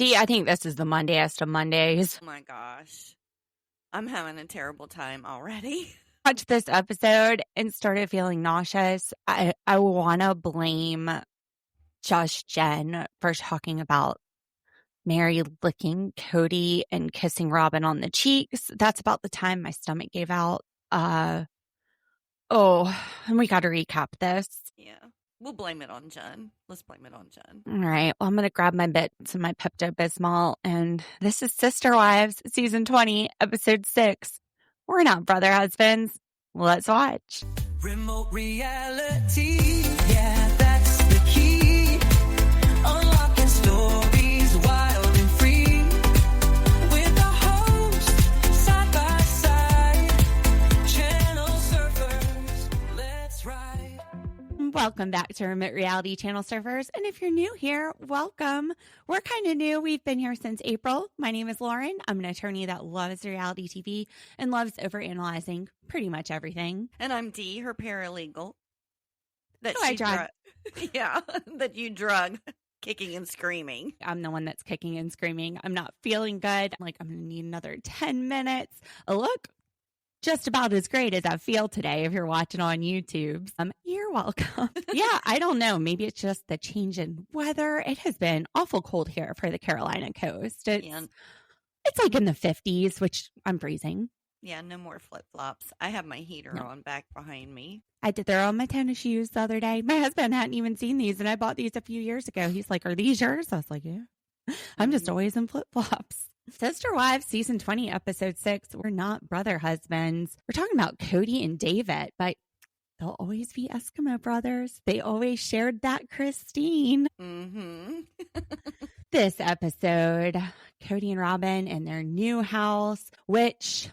Dee, I think this is the Mondayest of Mondays. Oh my gosh. I'm having a terrible time already. Watched this episode and started feeling nauseous. I want to blame Josh Jen for talking about Meri licking Kody and kissing Robyn on the cheeks. That's about the time my stomach gave out. And we got to recap this. Yeah. We'll blame it on Jen. Let's blame it on Jen. All right. Well, I'm going to grab my bits and my Pepto Bismol. And this is Sister Wives, Season 20, Episode 6. We're not brother husbands. Let's watch. Remote reality. Yeah, that's the key. Unlocking stories wild and free. With the hosts side by side. Channel surfers. Let's ride. Welcome back to Remote Reality Channel Surfers. And if you're new here, welcome. We're kind of new. We've been here since April. My name is Lauren. I'm an attorney that loves reality TV and loves overanalyzing pretty much everything. And I'm Dee, her paralegal. That I drug. that you drug kicking and screaming. I'm the one that's kicking and screaming. I'm not feeling good. I'm going to need another 10 minutes. Look, just about as great as I feel today if you're watching on YouTube. You're welcome. Yeah, I don't know. Maybe it's just the change in weather. It has been awful cold here for the Carolina coast. It's like in the 50s, which I'm freezing. Yeah, no more flip-flops. I have my heater on back behind me. I did throw on my tennis shoes the other day. My husband hadn't even seen these, and I bought these a few years ago. He's like, "Are these yours?" I was like, "Yeah." I'm just always in flip-flops. Sister Wives, Season 20, Episode 6. We're not brother husbands. We're talking about Kody and David, but they'll always be Eskimo brothers. They always shared that Christine. Mm-hmm. This episode, Kody and Robyn in their new house, which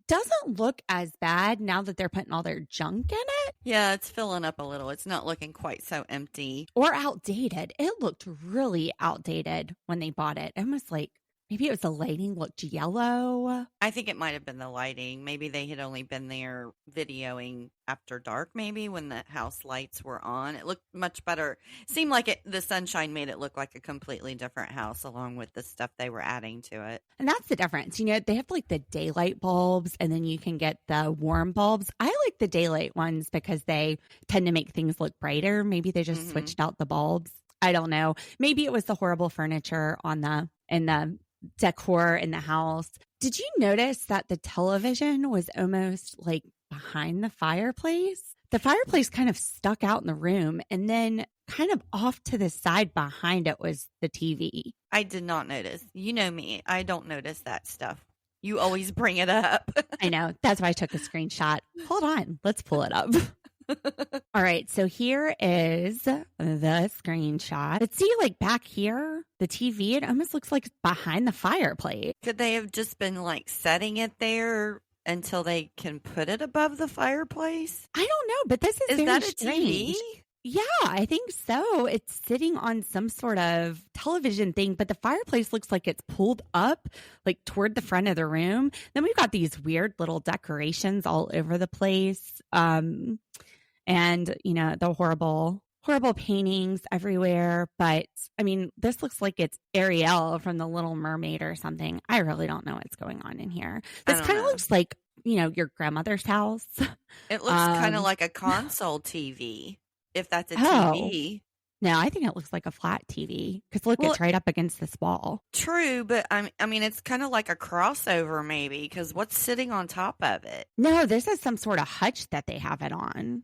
doesn't look as bad now that they're putting all their junk in it. Yeah, it's filling up a little. It's not looking quite so empty. Or outdated. It looked really outdated when they bought it. Almost like maybe it was the lighting looked yellow. I think it might have been the lighting. Maybe they had only been there videoing after dark, maybe when the house lights were on. It looked much better. Seemed like the sunshine made it look like a completely different house along with the stuff they were adding to it. And that's the difference. You know, they have like the daylight bulbs and then you can get the warm bulbs. I like the daylight ones because they tend to make things look brighter. Maybe they just switched out the bulbs. I don't know. Maybe it was the horrible furniture in the decor in the house. Did you notice that the television was almost like behind the fireplace? The fireplace kind of stuck out in the room, and then kind of off to the side behind it was the TV. I did not notice. You know me. I don't notice that stuff. You always bring it up. I know. That's why I took a screenshot. Hold on. Let's pull it up. All right, so here is the screenshot. But see, like back here, the TV, it almost looks like it's behind the fireplace. Could they have just been like setting it there until they can put it above the fireplace? I don't know, but this is very that a strange. TV? Yeah, I think so. It's sitting on some sort of television thing, but the fireplace looks like it's pulled up like toward the front of the room. Then we've got these weird little decorations all over the place. And, you know, the horrible paintings everywhere. But, I mean, this looks like it's Ariel from The Little Mermaid or something. I really don't know what's going on in here. This kind of looks like, you know, your grandmother's house. It looks kind of like a console TV, if that's a TV. No, I think it looks like a flat TV because look, it's right up against this wall. True, but I mean, it's kind of like a crossover maybe because what's sitting on top of it? No, this is some sort of hutch that they have it on.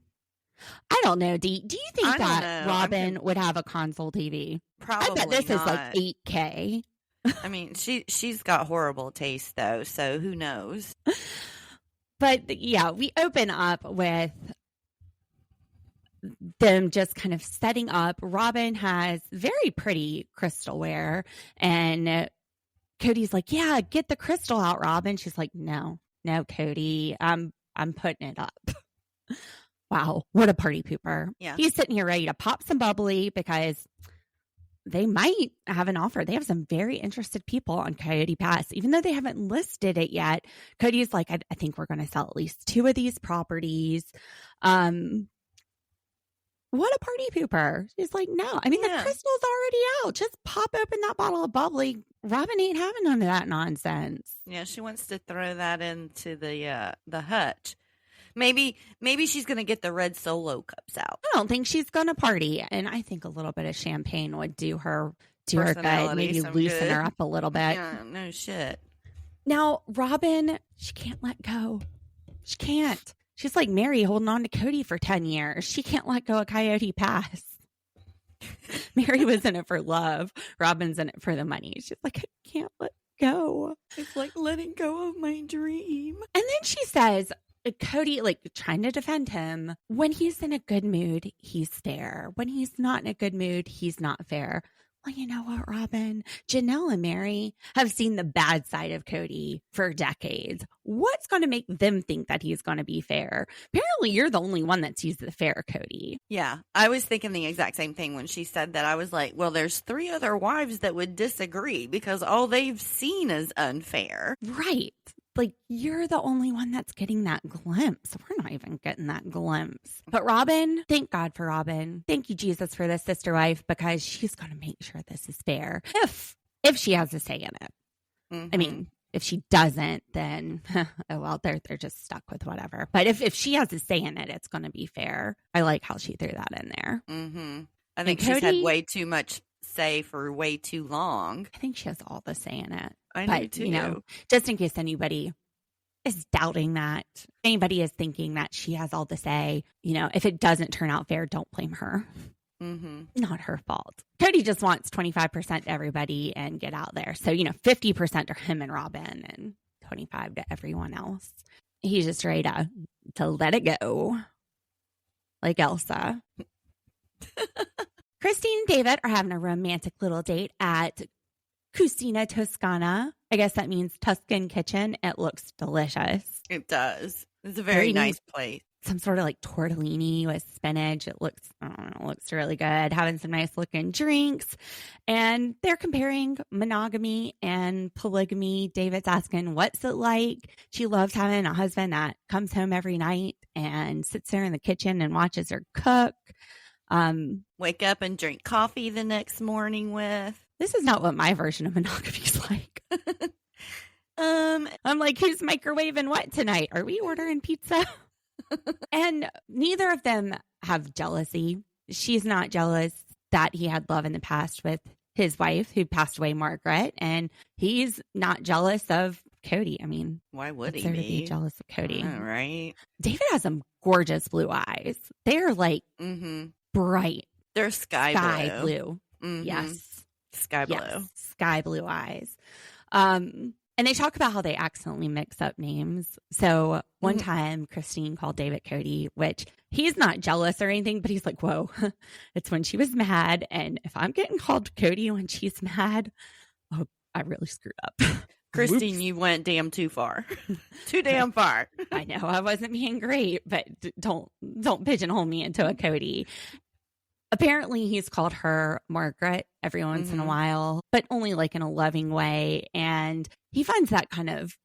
I don't know, Dee. Do you think that Robyn would have a console TV? Probably I bet this not. is like 8K. I mean, she's got horrible taste though, so who knows? But yeah, we open up with them just kind of setting up. Robyn has very pretty crystalware, and Kody's like, "Yeah, get the crystal out, Robyn." She's like, "No, Kody, I'm putting it up." Wow, what a party pooper. Yeah. He's sitting here ready to pop some bubbly because they might have an offer. They have some very interested people on Coyote Pass, even though they haven't listed it yet. Cody's like, I think we're going to sell at least 2 of these properties. What a party pooper. She's like, no. I mean, the crystal's already out. Just pop open that bottle of bubbly. Robyn ain't having none of that nonsense. Yeah, she wants to throw that into the hutch. Maybe she's going to get the red Solo cups out. I don't think she's going to party. And I think a little bit of champagne would do her good. Maybe loosen her up a little bit. Yeah, no shit. Now, Robyn, she can't let go. She can't. She's like Meri holding on to Kody for 10 years. She can't let go of Coyote Pass. Meri was in it for love. Robyn's in it for the money. She's like, I can't let go. It's like letting go of my dream. And then she says, Kody, like trying to defend him, when he's in a good mood, he's fair. When he's not in a good mood, he's not fair. Well, you know what, Robyn? Janelle and Meri have seen the bad side of Kody for decades. What's going to make them think that he's going to be fair? Apparently, you're the only one that sees the fair, Kody. Yeah, I was thinking the exact same thing when she said that. I was like, well, there's 3 other wives that would disagree because all they've seen is unfair. Right. Like, you're the only one that's getting that glimpse. We're not even getting that glimpse. But Robyn, thank God for Robyn. Thank you, Jesus, for this sister wife, because she's going to make sure this is fair. If she has a say in it. Mm-hmm. I mean, if she doesn't, then, oh, well, they're just stuck with whatever. But if she has a say in it, it's going to be fair. I like how she threw that in there. Mm-hmm. I think she's had way too much say for way too long. I think she has all the say in it. I know too. You know, just in case anybody is doubting that, anybody is thinking that she has all the say, you know, if it doesn't turn out fair, don't blame her. Mm-hmm. Not her fault. Kody just wants 25% to everybody and get out there. So, you know, 50% to him and Robyn and 25% to everyone else. He's just ready to let it go. Like Elsa. Christine and David are having a romantic little date at Cucina Toscana. I guess that means Tuscan kitchen. It looks delicious. It does. It's a very nice place. Some sort of like tortellini with spinach. It looks really good. Having some nice looking drinks. And they're comparing monogamy and polygamy. David's asking, what's it like? She loves having a husband that comes home every night and sits there in the kitchen and watches her cook. Wake up and drink coffee the next morning with. This is not what my version of monogamy is like. I'm like, who's microwaving what tonight? Are we ordering pizza? And neither of them have jealousy. She's not jealous that he had love in the past with his wife who passed away, Margaret. And he's not jealous of Kody. I mean, why would he be jealous of Kody? All right. David has some gorgeous blue eyes. They're like bright. They're sky blue. Mm-hmm. Yes. Sky blue. Yes. Sky blue eyes. And they talk about how they accidentally mix up names. So one time Christine called David Kody, which he's not jealous or anything, but he's like, whoa, it's when she was mad. And if I'm getting called Kody when she's mad, oh, I really screwed up. Christine, Oops. You went too far. Too damn far. I know I wasn't being great, but don't pigeonhole me into a Kody. Apparently, he's called her Margaret every once in a while, but only like in a loving way. And he finds that kind of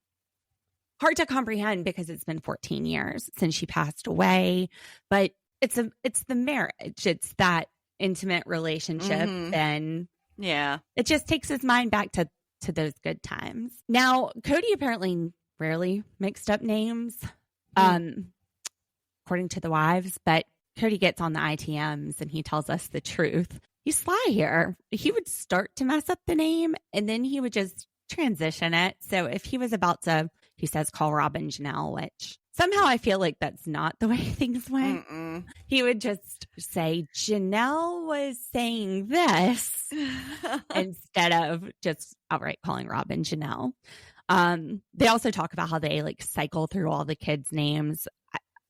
hard to comprehend because it's been 14 years since she passed away. But it's the marriage. It's that intimate relationship. And yeah, it just takes his mind back to those good times. Now, Kody apparently rarely mixed up names, according to the wives, but Kody gets on the ITMs and he tells us the truth. He's sly here. He would start to mess up the name and then he would just transition it. So if he was about to, he says, call Robyn Janelle, which somehow I feel like that's not the way things went. He would just say, Janelle was saying this instead of just outright calling Robyn Janelle. They also talk about how they like cycle through all the kids' names.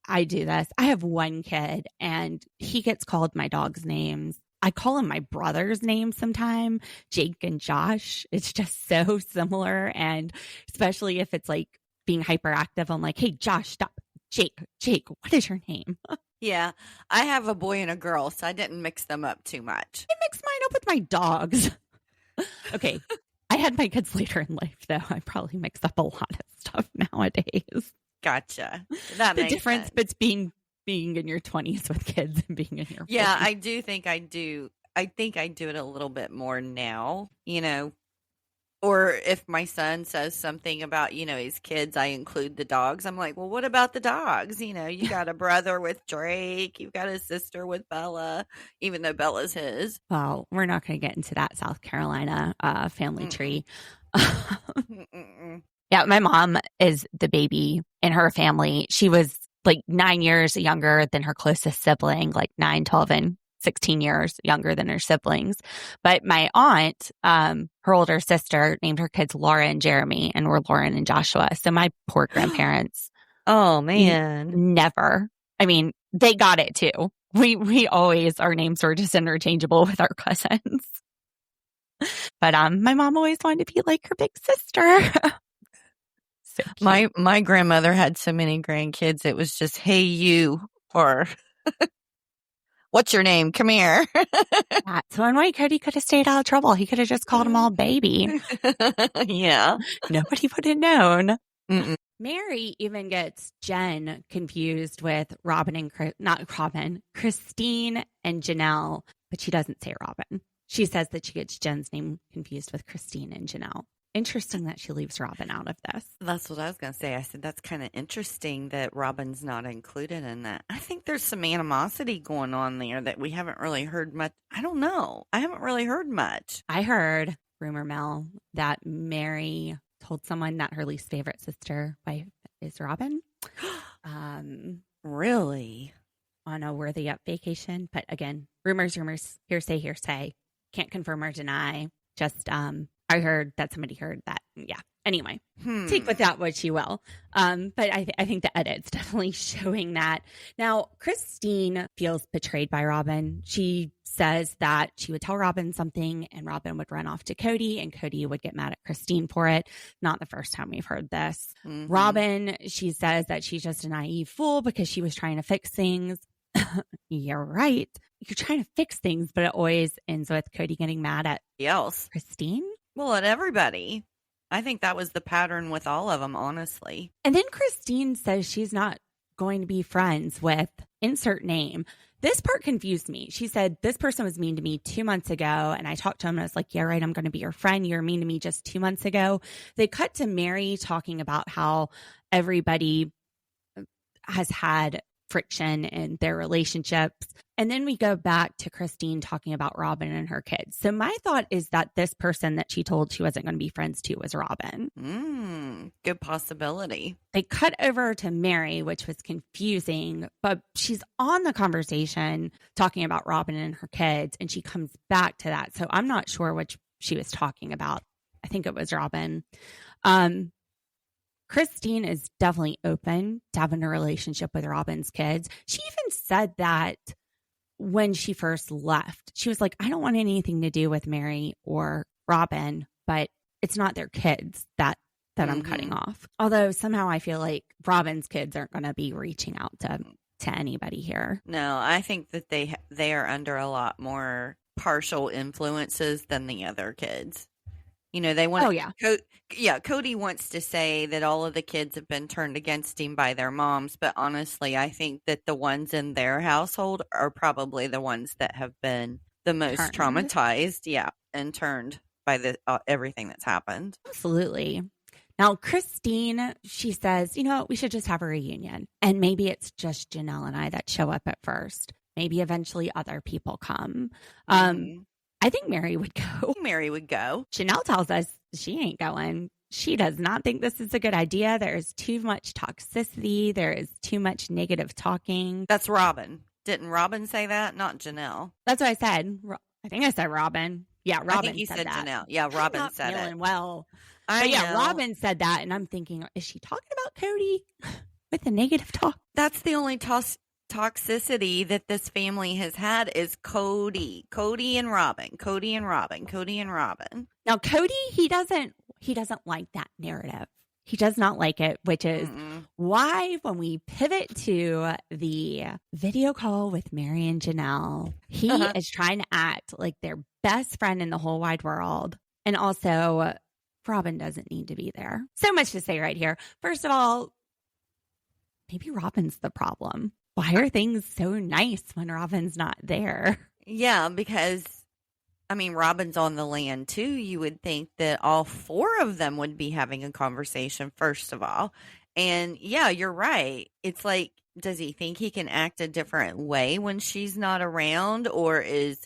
I do this. I have one kid and he gets called my dog's names. I call him my brother's name sometime, Jake and Josh. It's just so similar. And especially if it's like being hyperactive, I'm like, hey, Josh, stop. Jake, what is your name? Yeah, I have a boy and a girl, so I didn't mix them up too much. I mix mine up with my dogs. Okay. I had my kids later in life, though. I probably mix up a lot of stuff nowadays. Gotcha. That the makes difference sense. between being in your 20s with kids and being in your 40s. Yeah, I do think I do. I think I do it a little bit more now, or if my son says something about, his kids, I include the dogs. I'm like, well, what about the dogs? You got a brother with Drake. You've got a sister with Bella, even though Bella's his. Well, we're not going to get into that South Carolina family tree. Yeah, my mom is the baby in her family. She was like 9 years younger than her closest sibling, like 9, 12, and 16 years younger than her siblings. But my aunt, her older sister, named her kids Laura and Jeremy, and were Lauren and Joshua. So my poor grandparents. Oh, man. Never. I mean, they got it too. We always, our names were just interchangeable with our cousins. But my mom always wanted to be like her big sister. So my grandmother had so many grandkids. It was just, hey, you, or what's your name? Come here. Yeah, so in White Cody could have stayed out of trouble. He could have just called them all baby. Yeah. Nobody would have known. Mm-mm. Meri even gets Jen confused with Christine and Janelle, but she doesn't say Robyn. She says that she gets Jen's name confused with Christine and Janelle. Interesting that she leaves Robyn out of this. That's what I was going to say. I said, that's kind of interesting that Robyn's not included in that. I think there's some animosity going on there that we haven't really heard much. I don't know. I haven't really heard much. I heard, rumor mill, that Meri told someone that her least favorite sister wife is Robyn. Really? On a worthy up vacation. But again, rumors, hearsay. Can't confirm or deny. Just, I heard that somebody heard that. Yeah. Anyway, take with that what you will. But I think the edit's definitely showing that. Now, Christine feels betrayed by Robyn. She says that she would tell Robyn something and Robyn would run off to Kody and Kody would get mad at Christine for it. Not the first time we've heard this. Mm-hmm. Robyn, she says that she's just a naive fool because she was trying to fix things. You're right. You're trying to fix things, but it always ends with Kody getting mad at Christine. Well, at everybody. I think that was the pattern with all of them, honestly. And then Christine says she's not going to be friends with insert name. This part confused me. She said, this person was mean to me 2 months ago. And I talked to him and I was like, yeah, right, I'm going to be your friend. You were mean to me just 2 months ago. They cut to Meri talking about how everybody has had friction in their relationships. And then we go back to Christine talking about Robyn and her kids. So my thought is that this person that she told she wasn't going to be friends to was Robyn. Good possibility. They cut over to Meri, which was confusing, but she's on the conversation talking about Robyn and her kids, and she comes back to that. So I'm not sure which she was talking about. I think it was Robyn. Christine is definitely open to having a relationship with Robyn's kids. She even said that when she first left. She was like, I don't want anything to do with Meri or Robyn, but it's not their kids that I'm cutting off. Although somehow I feel like Robyn's kids aren't going to be reaching out to anybody here. No, I think that they are under a lot more partial influences than the other kids. They want. Oh, yeah. Kody wants to say that all of the kids have been turned against him by their moms. But honestly, I think that the ones in their household are probably the ones that have been the most traumatized. Yeah. And turned by the everything that's happened. Absolutely. Now, Christine, she says, we should just have a reunion. And maybe it's just Janelle and I that show up at first. Maybe eventually other people come. I think Meri would go. Meri would go. Janelle tells us she ain't going. She does not think this is a good idea. There is too much toxicity. There is too much negative talking. That's Robyn. Didn't Robyn say that? Not Janelle. That's what I said. I think I said Robyn. Yeah, Robyn. I think you said that. Janelle. Yeah, Robyn said it. Feeling well. But yeah, Robyn said that, and I'm thinking, is she talking about Kody with the negative talk? That's the only toxicity that this family has had is Kody and Robyn. Now Kody, he doesn't like that narrative. He does not like it, which is why when we pivot to the video call with Meri and Janelle, he is trying to act like their best friend in the whole wide world. And also Robyn doesn't need to be there. So much to say right here. First of all, maybe Robyn's the problem. why are things so nice when Robyn's not there? Yeah, because I mean, Robyn's on the land too. You would think that all four of them would be having a conversation, first of all. And yeah, you're right. It's like, does he think he can act a different way when she's not around? Or is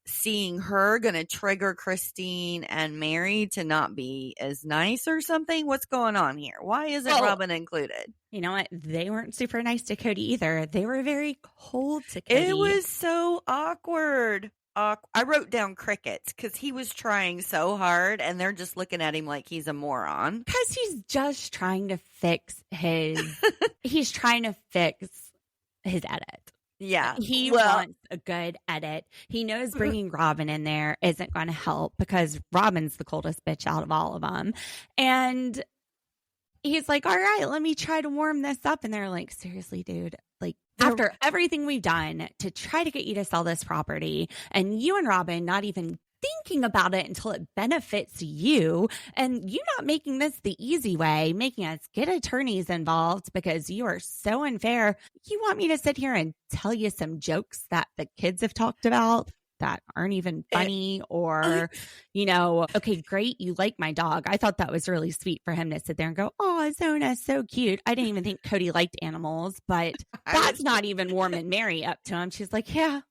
seeing her going to trigger Christine and Meri to not be as nice or something? What's going on here? Why isn't Robyn included? You know what? They weren't super nice to Kody either. They were very cold to Kody. It was so awkward. I wrote down crickets because he was trying so hard and they're just looking at him like he's a moron. Because he's just trying to fix he's trying to fix his edit. Yeah. He wants a good edit. He knows bringing Robyn in there isn't going to help because Robyn's the coldest bitch out of all of them. And he's like, all right, let me try to warm this up. And they're like, seriously, dude, like after everything we've done to try to get you to sell this property and you and Robyn not even thinking about it until it benefits you and you not making this the easy way, making us get attorneys involved because you are so unfair. You want me to sit here and tell you some jokes that the kids have talked about that aren't even funny or, you know, okay, great. You like my dog. I thought that was really sweet for him to sit there and go, oh, Zona's so cute. I didn't even think Kody liked animals, but that's not even warming Meri up to him. She's like, yeah,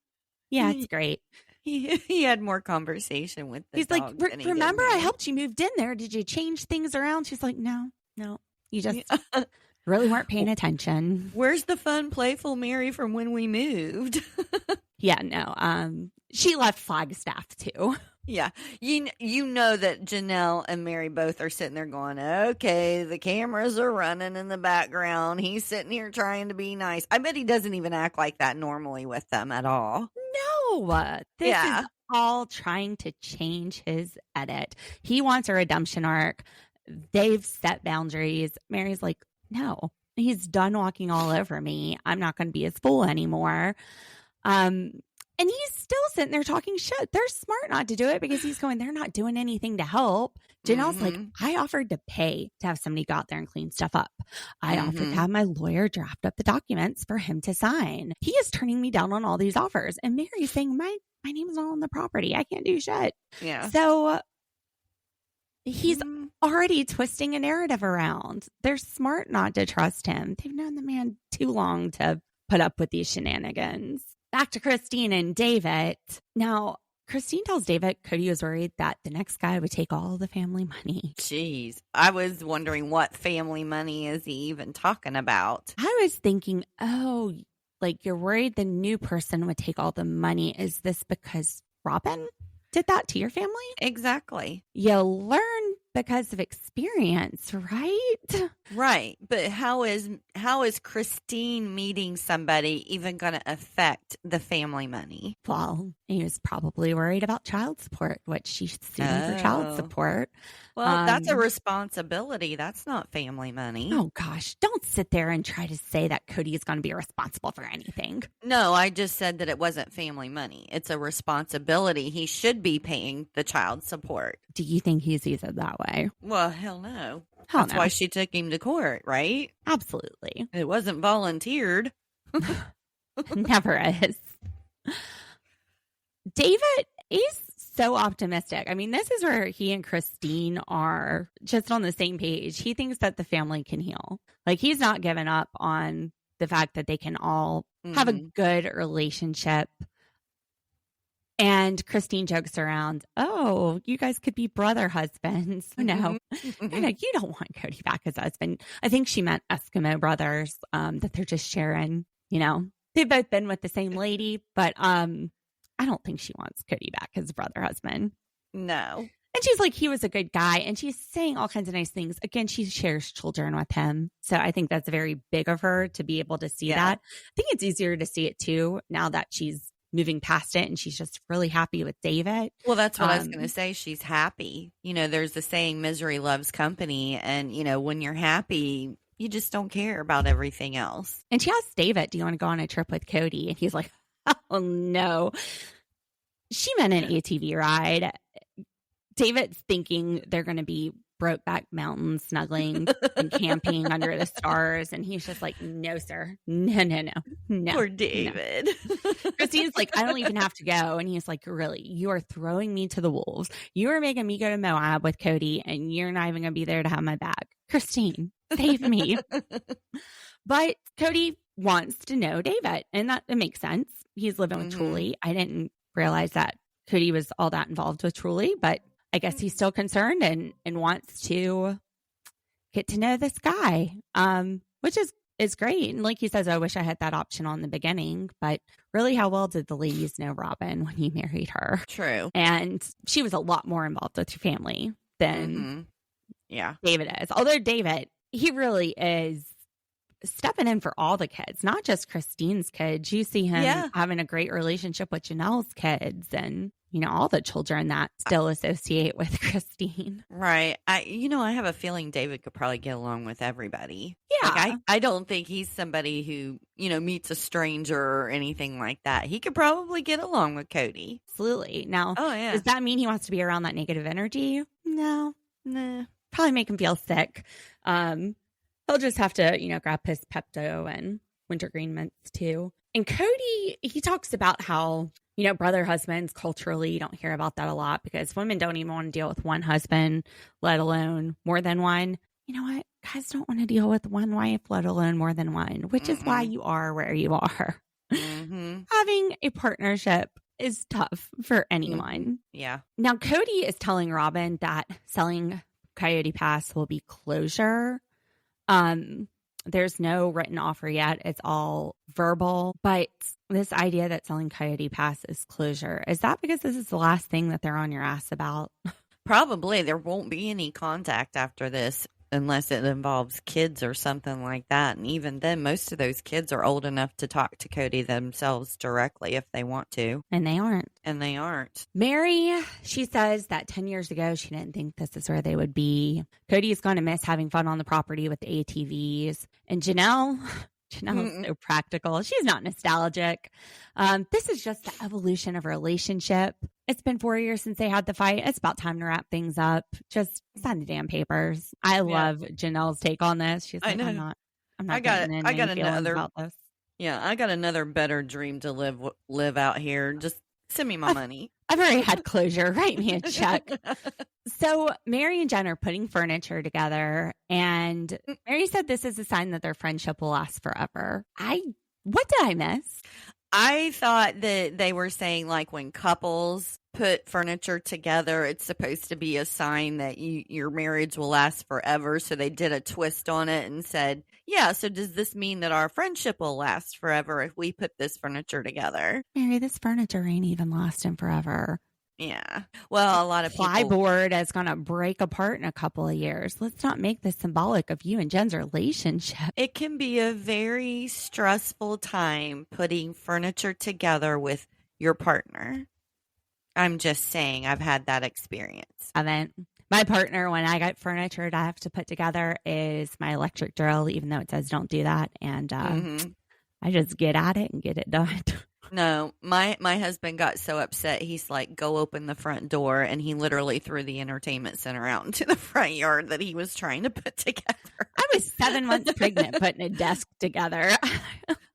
it's great. He had more conversation with the He's like, dog than he did remember me. I helped you moved in there. Did you change things around? She's like, no, you just really weren't paying attention. Where's the fun, playful Meri from when we moved? Yeah, no. She left Flagstaff too. Yeah. You know that Janelle and Meri both are sitting there going, okay, the cameras are running in the background. He's sitting here trying to be nice. I bet he doesn't even act like that normally with them at all. No, this is all trying to change his edit. He wants a redemption arc. They've set boundaries. Mary's like, no, he's done walking all over me. I'm not going to be his fool anymore. And he's still sitting there talking shit. They're smart not to do it because he's going, they're not doing anything to help. Janelle's like, I offered to pay to have somebody go out there and clean stuff up. I offered to have my lawyer draft up the documents for him to sign. He is turning me down on all these offers. And Mary's saying, my name's not on the property. I can't do shit. Yeah. So he's already twisting a narrative around. They're smart not to trust him. They've known the man too long to put up with these shenanigans. Back to Christine and David. Now, Christine tells David Kody was worried that the next guy would take all the family money. Jeez. I was wondering what family money is he even talking about? I was thinking, oh, like you're worried the new person would take all the money. Is this because Robyn did that to your family? Exactly. You learn because of experience, right? Right. But how is Christine meeting somebody even going to affect the family money? Well, he was probably worried about child support, which she's suing for child support. Well, that's a responsibility. That's not family money. Oh, gosh. Don't sit there and try to say that Kody is going to be responsible for anything. No, I just said that it wasn't family money. It's a responsibility. He should be paying the child support. Do you think he sees it that way? Well, hell no. Hell That's no. why she took him to court, right? Absolutely. It wasn't volunteered. Never is. David is so optimistic. I mean, this is where he and Christine are just on the same page. He thinks that the family can heal. Like, he's not given up on the fact that they can all have a good relationship. And Christine jokes around, oh, you guys could be brother husbands. No, you don't want Kody back as husband. I think she meant Eskimo brothers, that they're just sharing, they've both been with the same lady, but I don't think she wants Kody back as a brother husband. No. And she's like, he was a good guy. And she's saying all kinds of nice things. Again, she shares children with him. So I think that's very big of her to be able to see that. I think it's easier to see it too, now that she's moving past it and she's just really happy with David. Well, that's what I was going to say. She's happy. There's the saying, misery loves company. And, when you're happy, you just don't care about everything else. And she asked David, do you want to go on a trip with Kody? And he's like, oh, no. She meant an ATV ride. David's thinking they're going to be Brokeback Mountain snuggling and camping under the stars. And he's just like, no, sir. No. Poor David. No. Christine's like, I don't even have to go. And he's like, really? You are throwing me to the wolves. You are making me go to Moab with Kody, and you're not even going to be there to have my back. Christine, save me. But Kody wants to know David, and that makes sense. He's living with Truly. I didn't realize that Kody was all that involved with Truly, but I guess he's still concerned and wants to get to know this guy, which is great. And like he says, I wish I had that option on the beginning, but really, how well did the ladies know Robyn when he married her? True. And she was a lot more involved with her family than David is. Although David, he really is stepping in for all the kids, not just Christine's kids. You see him having a great relationship with Janelle's kids and, you know, all the children that still associate with Christine. Right. I have a feeling David could probably get along with everybody. Yeah. Like, I don't think he's somebody who, meets a stranger or anything like that. He could probably get along with Kody. Absolutely. Now, does that mean he wants to be around that negative energy? No. Nah. Probably make him feel sick. He'll just have to, grab his Pepto and wintergreen mints too. And Kody, he talks about how, brother husbands culturally, you don't hear about that a lot because women don't even want to deal with one husband, let alone more than one. You know what? Guys don't want to deal with one wife, let alone more than one, which is why you are where you are. Having a partnership is tough for anyone. Yeah. Now, Kody is telling Robyn that selling Coyote Pass will be closure. There's no written offer yet. It's all verbal. But this idea that selling Coyote Pass is closure, is that because this is the last thing that they're on your ass about? Probably. There won't be any contact after this unless it involves kids or something like that. And even then, most of those kids are old enough to talk to Kody themselves directly if they want to. And they aren't. Meri, she says that 10 years ago, she didn't think this is where they would be. Cody's going to miss having fun on the property with the ATVs. And Janelle's so practical. She's not nostalgic. This is just the evolution of a relationship. It's been 4 years since they had the fight. It's about time to wrap things up. Just sign the damn papers. I love Janelle's take on this. She's like, I'm not I got another about this. Yeah, I got another better dream to live out here. Just send me my money. I've already had closure. Write me a check. So Meri and Jenn are putting furniture together, and Meri said this is a sign that their friendship will last forever. What did I miss? I thought that they were saying like when couples put furniture together, it's supposed to be a sign that your marriage will last forever. So they did a twist on it and said, yeah, so does this mean that our friendship will last forever if we put this furniture together? Meri, this furniture ain't even lasting forever. Yeah. Well, a lot of people... Plyboard is going to break apart in a couple of years. Let's not make this symbolic of you and Jen's relationship. It can be a very stressful time putting furniture together with your partner. I'm just saying, I've had that experience. I haven't. My partner, when I got furniture I have to put together, is my electric drill, even though it says don't do that. And I just get at it and get it done. No, my husband got so upset. He's like, go open the front door. And he literally threw the entertainment center out into the front yard that he was trying to put together. I was 7 months pregnant putting a desk together.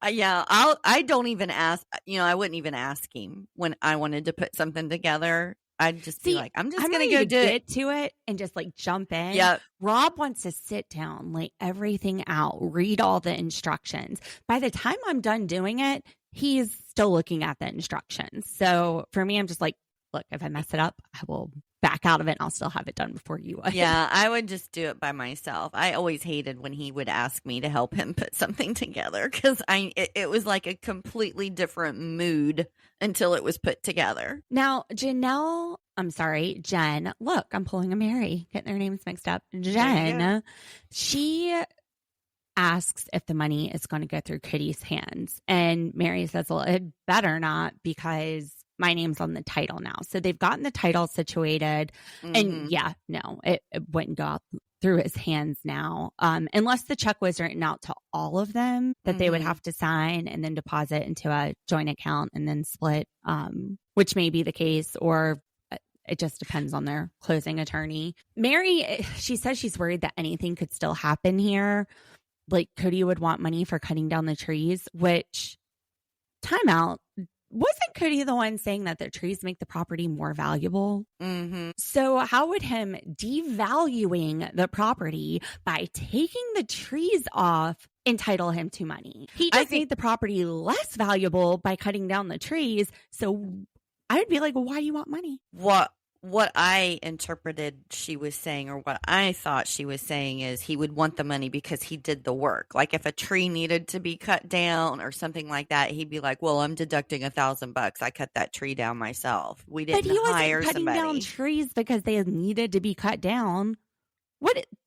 Yeah, I don't even ask. I wouldn't even ask him when I wanted to put something together. I'd just be like, I'm just going to go get to it and just like jump in. Yep. Rob wants to sit down, lay everything out, read all the instructions. By the time I'm done doing it, he's still looking at the instructions. So for me, I'm just like, look, if I mess it up, I will back out of it and I'll still have it done before you would. Yeah, I would just do it by myself. I always hated when he would ask me to help him put something together because it was like a completely different mood until it was put together. Now, Jenn, look, I'm pulling a Meri, getting their names mixed up. Jenn, she asks if the money is going to go through Kody's hands. And Meri says, well, it better not because my name's on the title now. So they've gotten the title situated. And it wouldn't go out through his hands now. Unless the check was written out to all of them that they would have to sign and then deposit into a joint account and then split, which may be the case. Or it just depends on their closing attorney. Meri, she says she's worried that anything could still happen here. Like Kody would want money for cutting down the trees, which, time out. Wasn't Kody the one saying that the trees make the property more valuable? Mm-hmm. So how would him devaluing the property by taking the trees off entitle him to money? He just made the property less valuable by cutting down the trees. So I would be like, well, why do you want money? What I interpreted she was saying, or what I thought she was saying, is he would want the money because he did the work. Like if a tree needed to be cut down or something like that, he'd be like, well, I'm deducting $1,000. I cut that tree down myself. We didn't hire wasn't cutting somebody. down trees because they needed to be cut down.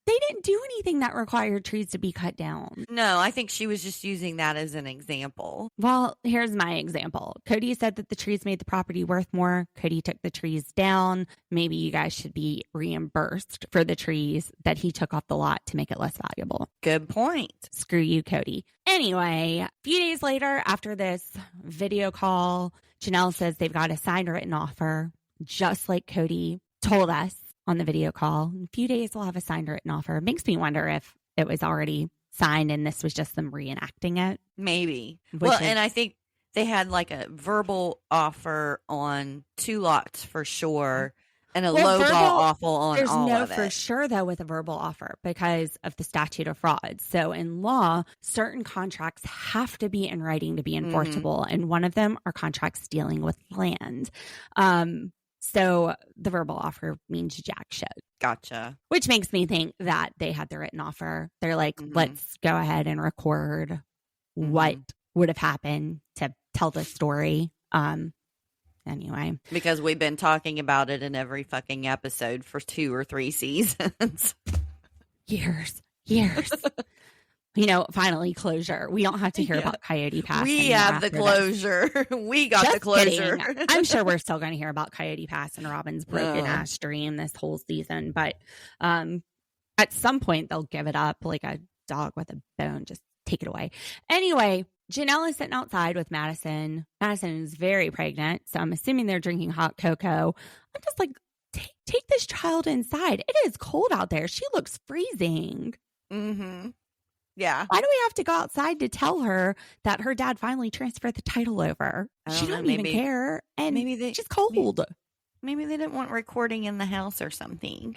They didn't do anything that required trees to be cut down. No, I think she was just using that as an example. Well, here's my example. Kody said that the trees made the property worth more. Kody took the trees down. Maybe you guys should be reimbursed for the trees that he took off the lot to make it less valuable. Good point. Screw you, Kody. Anyway, a few days later, after this video call, Janelle says they've got a signed written offer, just like Kody told us on the video call. In a few days, we'll have a signed written offer. It makes me wonder if it was already signed and this was just them reenacting it. Maybe. Well, and I think they had like a verbal offer on 2 lots for sure, and a lowball offer on there's all no of it. for sure, though, with a verbal offer because of the statute of frauds. So in law, certain contracts have to be in writing to be enforceable, and one of them are contracts dealing with land. So the verbal offer means jack shit. Gotcha. Which makes me think that they had the written offer. They're like, let's go ahead and record what would have happened to tell the story. Anyway. Because we've been talking about it in every fucking episode for 2 or 3 seasons. Years. Finally closure. We don't have to hear about Coyote Pass. We have the closure. We got the closure. I'm sure we're still going to hear about Coyote Pass and Robyn's broken ass dream this whole season. But at some point, they'll give it up like a dog with a bone. Just take it away. Anyway, Janelle is sitting outside with Madison. Madison is very pregnant. So I'm assuming they're drinking hot cocoa. I'm just like, take this child inside. It is cold out there. She looks freezing. Mm-hmm. Yeah. Why do we have to go outside to tell her that her dad finally transferred the title over? She doesn't even care. And maybe she's cold. Maybe they didn't want recording in the house or something.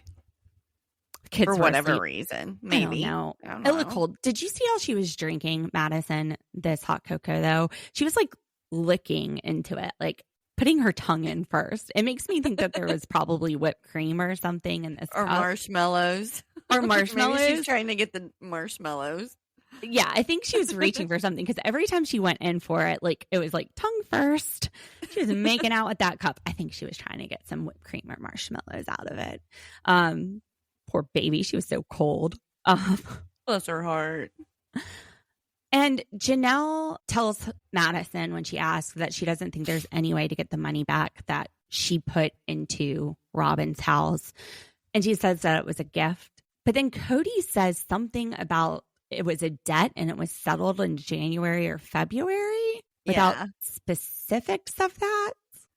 Kids for whatever reason. Maybe. I don't know. It looked cold. Did you see how she was drinking, Madison, this hot cocoa, though? She was like licking into it, like putting her tongue in first. It makes me think that there was probably whipped cream or something in this or cup. Marshmallows. Or marshmallows. Maybe she's trying to get the marshmallows. Yeah, I think she was reaching for something because every time she went in for it, like it was like tongue first. She was making out with that cup. I think she was trying to get some whipped cream or marshmallows out of it. Poor baby, she was so cold. Bless her heart. And Janelle tells Madison when she asks that she doesn't think there's any way to get the money back that she put into Robyn's house. And she says that it was a gift. But then Kody says something about it was a debt and it was settled in January or February without specifics of that.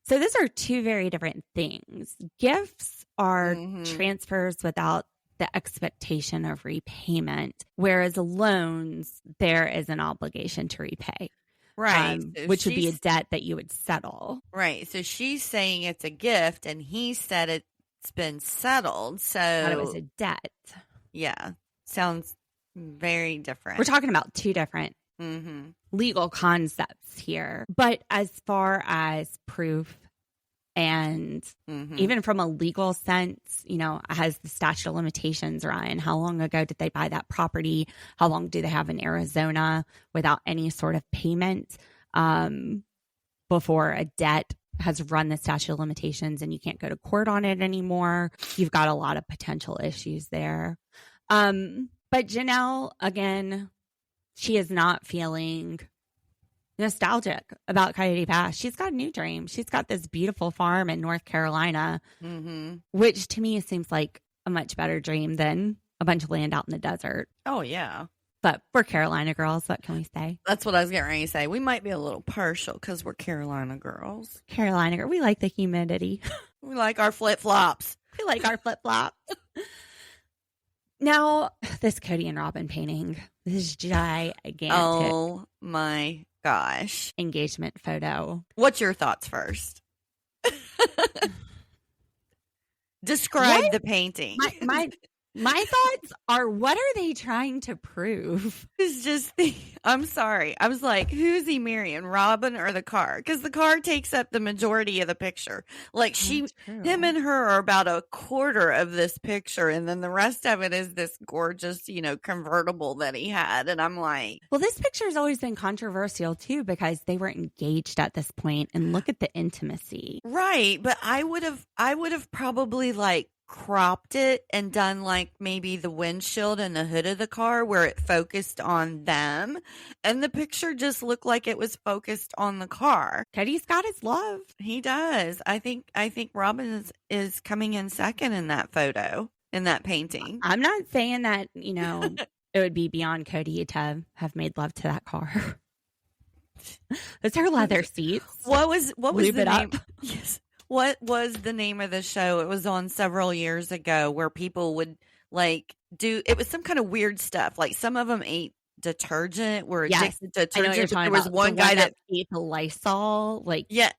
So those are 2 very different things. Gifts are transfers without the expectation of repayment, whereas loans, there is an obligation to repay. Right. So which would be a debt that you would settle. Right. So she's saying it's a gift and he said it's been settled. So it was a debt. Yeah. Sounds very different. We're talking about 2 different legal concepts here. But as far as proof and even from a legal sense, has the statute of limitations run? How long ago did they buy that property? How long do they have in Arizona without any sort of payment before a debt has run the statute of limitations and you can't go to court on it anymore? You've got a lot of potential issues there. But Janelle, again, she is not feeling nostalgic about Coyote Pass. She's got a new dream. She's got this beautiful farm in North Carolina, which to me seems like a much better dream than a bunch of land out in the desert. Oh, yeah. But we're Carolina girls. What can we say? That's what I was getting ready to say. We might be a little partial because we're Carolina girls. Carolina girl. We like the humidity. We like our flip-flops. We like our flip-flops. Now, this Kody and Robyn painting, this gigantic Oh my gosh. engagement photo. What's your thoughts first? Describe the painting. My thoughts are, what are they trying to prove? It's just, I'm sorry. I was like, who's he marrying, Robyn or the car? Because the car takes up the majority of the picture. Like him and her are about a quarter of this picture. And then the rest of it is this gorgeous, convertible that he had. And I'm like, well, this picture has always been controversial too, because they were engaged at this point, and look at the intimacy. Right. But I would have probably cropped it and done maybe the windshield and the hood of the car where it focused on them, and the picture just looked like it was focused on the car. Kody's got his love. He does. I think Robyn is coming in second in that photo, in that painting. I'm not saying that it would be beyond Kody to have made love to that car. It's her leather seats. What was Lube the it name? up. Yes. What was the name of the show? It was on several years ago where people would it was some kind of weird stuff. Like some of them ate detergent, were addicted to detergent. There was one guy that ate the Lysol,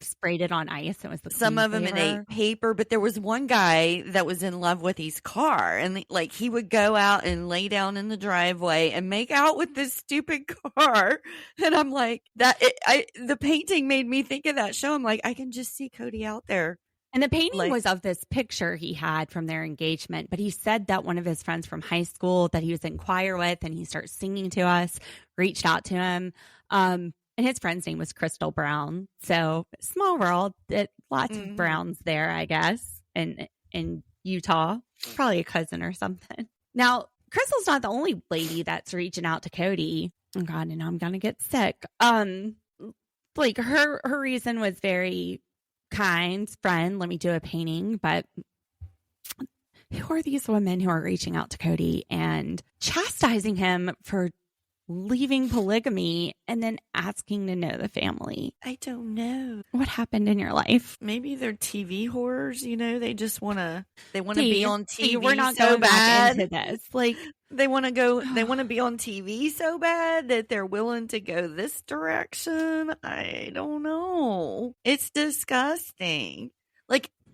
sprayed it on ice. It was some of them ate paper, but there was one guy that was in love with his car, and he would go out and lay down in the driveway and make out with this stupid car. And I'm like, the painting made me think of that show. I'm like, I can just see Kody out there. And the painting was of this picture he had from their engagement. But he said that one of his friends from high school that he was in choir with, and he started singing to us, reached out to him. And his friend's name was Crystal Brown. So small world, lots of Browns there, I guess, in Utah. Probably a cousin or something. Now, Crystal's not the only lady that's reaching out to Kody. Oh, God, and I'm going to get sick. Her reason was very kind. Friend, let me do a painting. But who are these women who are reaching out to Kody and chastising him for leaving polygamy and then asking to know the family? I don't know. What happened in your life? Maybe they're TV whores, they just want to be on TV. We're not so going bad. back into this. They want to be on TV so bad that they're willing to go this direction. I don't know. It's disgusting.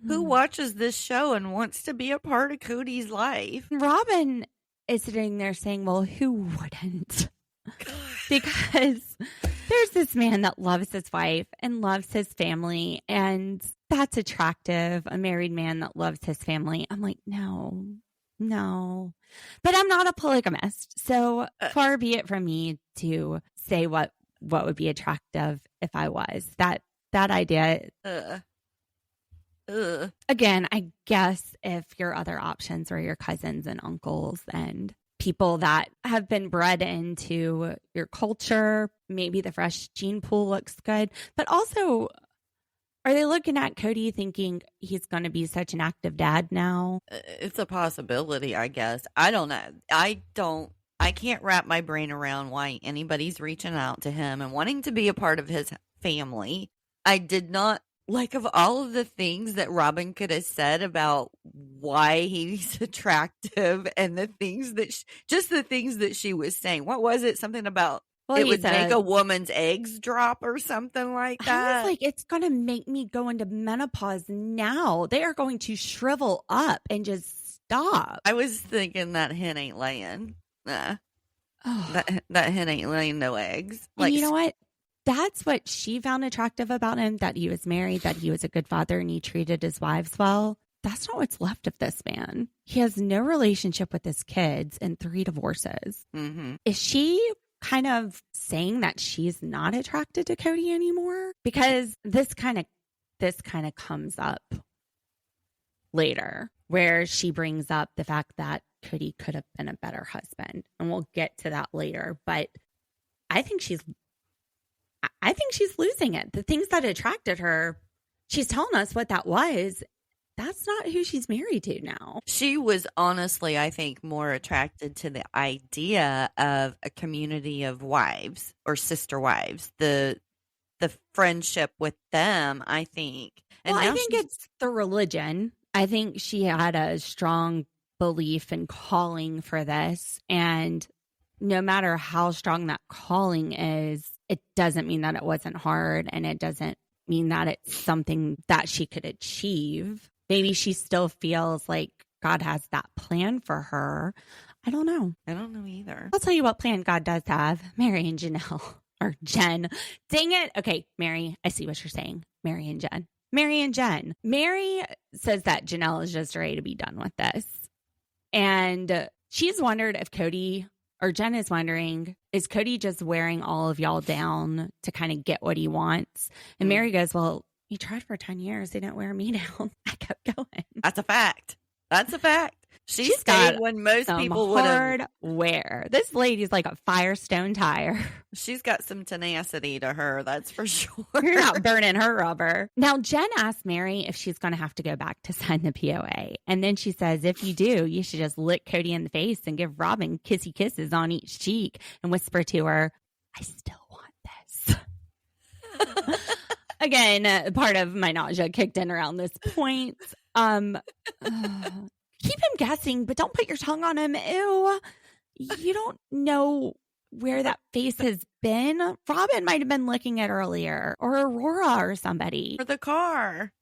Who watches this show and wants to be a part of Kody's life? Robyn is sitting there saying, well, who wouldn't? Because there's this man that loves his wife and loves his family, and that's attractive. A married man that loves his family. I'm like, no. But I'm not a polygamist, so far be it from me to say what would be attractive if I was. That idea. Again, I guess if your other options are your cousins and uncles and people that have been bred into your culture, maybe the fresh gene pool looks good, but also, are they looking at Kody thinking he's going to be such an active dad now? It's a possibility, I guess. I don't know. I can't wrap my brain around why anybody's reaching out to him and wanting to be a part of his family. I did not, of all of the things that Robyn could have said about why he's attractive and the things that she was saying. What was it? Something about it would make a woman's eggs drop or something like that. I was like, it's going to make me go into menopause now. They are going to shrivel up and just stop. I was thinking that hen ain't laying. That hen ain't laying no eggs. And you know what? That's what she found attractive about him, that he was married, that he was a good father, and he treated his wives well. That's not what's left of this man. He has no relationship with his kids and 3 divorces. Mm-hmm. Is she kind of saying that she's not attracted to Kody anymore? Because this kind of comes up later, where she brings up the fact that Kody could have been a better husband. And we'll get to that later. But I think she's losing it. The things that attracted her, she's telling us what that was. that's not who she's married to now. She was honestly, I think, more attracted to the idea of a community of wives or sister wives, the friendship with them, I think. And well, now I think it's the religion. I think she had a strong belief and calling for this. And no matter how strong that calling is, it doesn't mean that it wasn't hard, and it doesn't mean that it's something that she could achieve. Maybe she still feels like God has that plan for her. I don't know. I don't know either. I'll tell you what plan God does have. Meri and Janelle. Or Jen. Dang it. Okay, Meri, I see what you're saying. Meri and Jen. Meri and Jen. Meri says that Janelle is just ready to be done with this. And she's wondered if Kody, or Jen is wondering, is Kody just wearing all of y'all down to kind of get what he wants? And Meri goes, well, he tried for 10 years. They didn't wear me down. I kept going. That's a fact. That's a fact. She She's got stayed when most people would hard have. wear. This lady's like a Firestone tire. She's got some tenacity to her, that's for sure. You're not burning her rubber. Now, Jen asked Meri if she's going to have to go back to sign the POA. And then she says, if you do, you should just lick Kody in the face and give Robyn kissy kisses on each cheek and whisper to her, I still want this. Again, part of my nausea kicked in around this point. Keep him guessing, but don't put your tongue on him. Ew. You don't know where that face has been. Robyn might have been licking it earlier, or Aurora or somebody. For the car.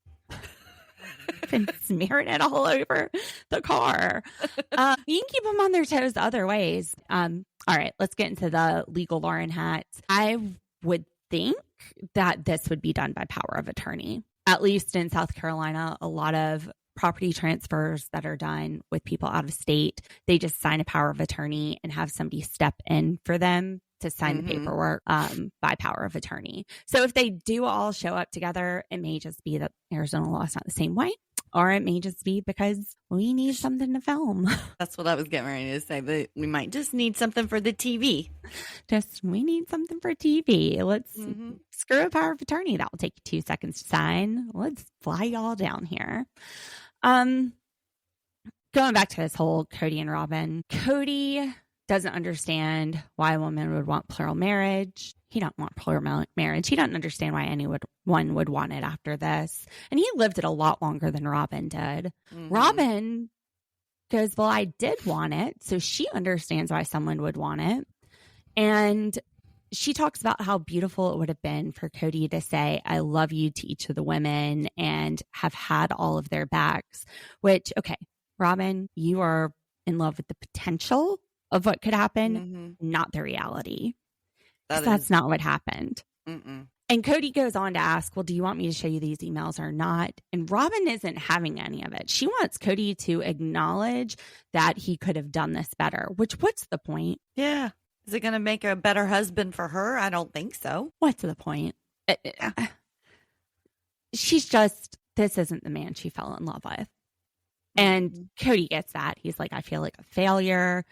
Been smearing it all over the car. You can keep them on their toes other ways. All right, let's get into the legal Lauren hats. I would think that this would be done by power of attorney. At least in South Carolina, a lot of property transfers that are done with people out of state, they just sign a power of attorney and have somebody step in for them to sign the paperwork by power of attorney. So if they do all show up together, it may just be that Arizona law is not the same way, or it may just be because we need something to film. That's what I was getting ready to say. But we might just need something for the TV. We need something for TV. Let's screw a power of attorney. That will take you 2 seconds to sign. Let's fly y'all down here. Going back to this whole Kody and Robyn. Kody doesn't understand why a woman would want plural marriage. He don't want plural marriage. He doesn't understand why anyone would want it after this. And he lived it a lot longer than Robyn did. Robyn goes, well, I did want it. So she understands why someone would want it. And she talks about how beautiful it would have been for Kody to say, I love you to each of the women and have had all of their backs, which, okay, Robyn, you are in love with the potential of what could happen, not the reality. That's not what happened. And Kody goes on to ask, well, do you want me to show you these emails or not? And Robyn isn't having any of it. She wants Kody to acknowledge that he could have done this better, which what's the point? Yeah. Is it going to make a better husband for her? I don't think so. What's the point? She's just, this isn't the man she fell in love with. And Kody gets that. He's like, I feel like a failure.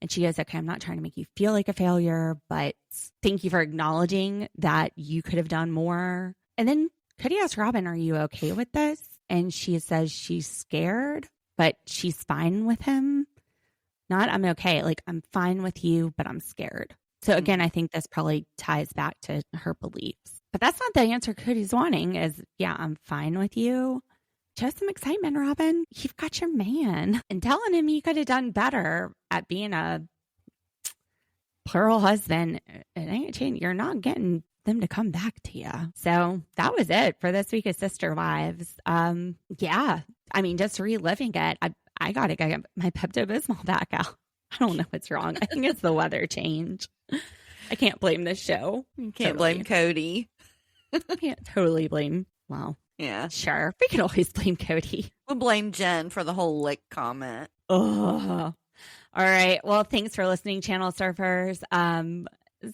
And she goes, okay, I'm not trying to make you feel like a failure, but thank you for acknowledging that you could have done more. And then Kody asks Robyn, are you okay with this? And she says she's scared, but she's fine with him. Not, I'm okay. Like, I'm fine with you, but I'm scared. So again, I think this probably ties back to her beliefs. But that's not the answer Cody's wanting is, yeah, I'm fine with you. Show some excitement, Robyn. You've got your man. And telling him you could have done better at being a plural husband, it ain't changing. You're not getting them to come back to you. So that was it for this week of Sister Wives. Yeah, I mean, just reliving it. I got to get my Pepto-Bismol back out. I don't know what's wrong. I think it's the weather change. I can't blame this show. You can't blame Kody. I can't totally blame. Well, yeah, sure. We can always blame Kody. We'll blame Jen for the whole lick comment. Oh, all right. Well, thanks for listening, Channel Surfers.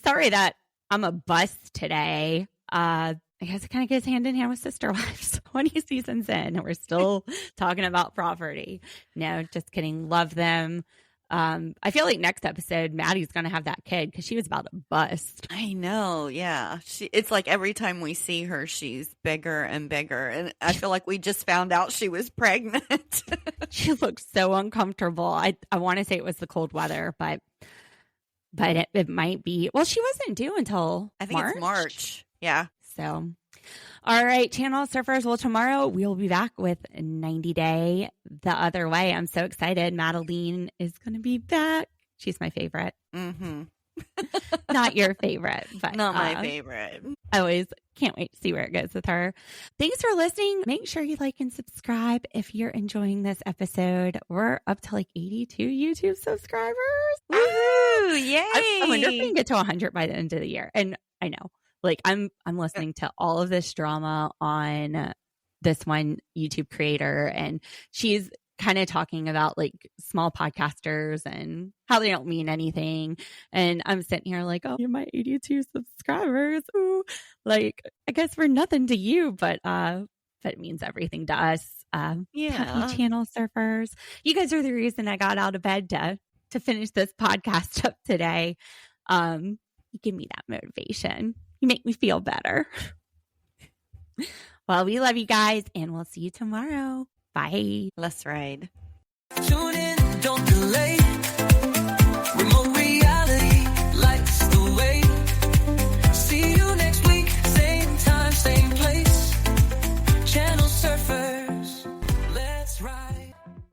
Sorry that I'm a bust today. I guess it kind of goes hand in hand with Sister Wives 20 seasons in, and we're still talking about property. No, just kidding. Love them. I feel like next episode, Maddie's going to have that kid because she was about to bust. I know. Yeah. It's like every time we see her, she's bigger and bigger. And I feel like we just found out she was pregnant. She looked so uncomfortable. I want to say it was the cold weather, but it might be. Well, she wasn't due until I think it's March. Yeah. So, all right, Channel Surfers. Well, tomorrow we'll be back with 90 Day the Other Way. I'm so excited. Madeline is going to be back. She's my favorite. Mm-hmm. Not your favorite, but not my favorite. I always can't wait to see where it goes with her. Thanks for listening. Make sure you like and subscribe if you're enjoying this episode. We're up to like 82 YouTube subscribers. Woohoo! Yay! I wonder if we can get to 100 by the end of the year. And I know, like, I'm listening to all of this drama on this one YouTube creator, and she's kind of talking about like small podcasters and how they don't mean anything. And I'm sitting here like, oh, you're my 82 subscribers. Ooh, like, I guess we're nothing to you, but it means everything to us. Happy Channel Surfers. You guys are the reason I got out of bed to finish this podcast up today. You give me that motivation. You make me feel better. Well, we love you guys, and we'll see you tomorrow. Bye. Let's ride. Tune in, don't delay. Remote